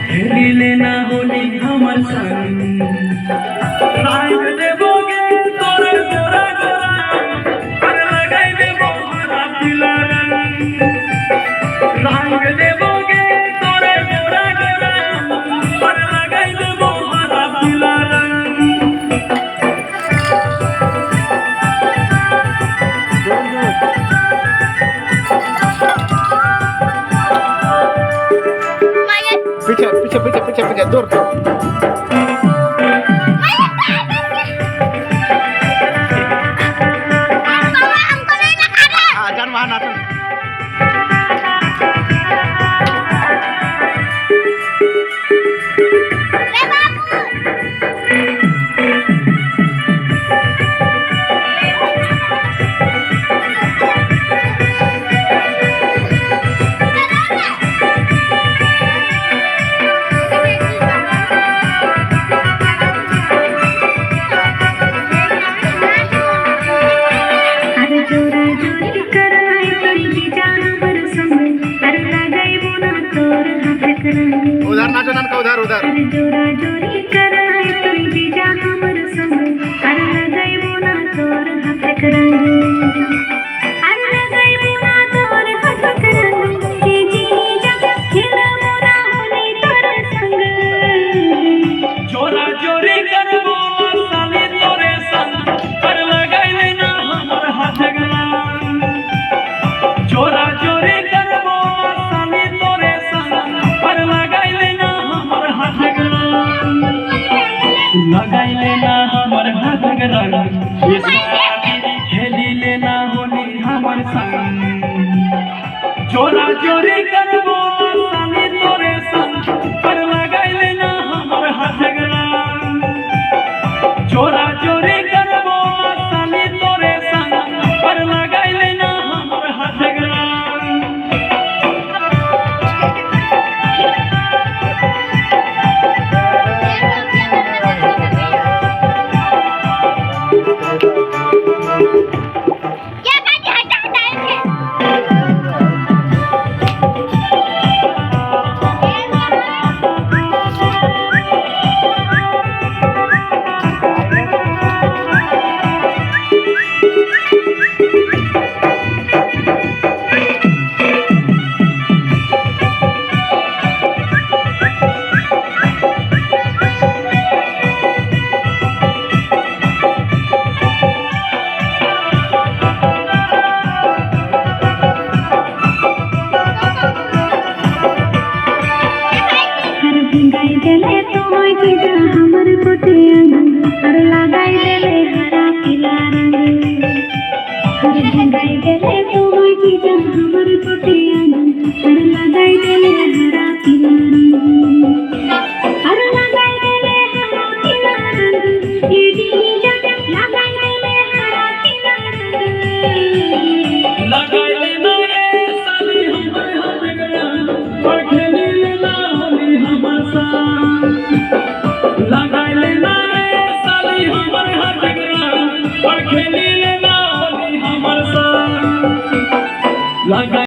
खेलिले ना होली हमर संग राग देबोगे तोरे गोरा गोरा कर लगाई देबो हरा पीला रंग राग देबोगे तोरे गोरा गोरा कर लगाई देबो हरा पीला रंग पीछे दूर jangan mahal nato उधर नाचो नान का उधर उधर जोरा जोरी कराई तुई जीजा हमर संग कर लगाइबो ना तोर हाथ रंग अर लगाइबो ना तोर हाथ रंग के जीजा खेलबो ना होली तोर संग जोरा जोरी करबो साली तोरे संग कर लगाइले ना हमर हाथ रंग जोरा जोरी करबो साली तोरे संग कर लगाइले ना हमर हाथ रंग लगाइले ना हमर हाथ रंग ये साली खेली लेना होली हमर संग जोरा जोरी करबो साली तोरे संग कर लगाइले ना हमर हाथ रंग जोरा जोरी करबो साली तोरे संग कर लगाइले ना हमर हाथ रंग हमर कोटिया हर लगाई देले हरा पीला रंग हर ढंगाई देले तोय जीजा हमर कोटिया हर लगाई देले हरा पीला रंग हर लगाई देले हरा पीला रंग ये जीजा लगाई देले हरा पीला रंग लगाइले ना रे साली हमर हाथ रंग और खेली लेना होली हमर संग लगाइले ना रे साली हमर हाथ रंग और खेली लेना होली हमर संग लगा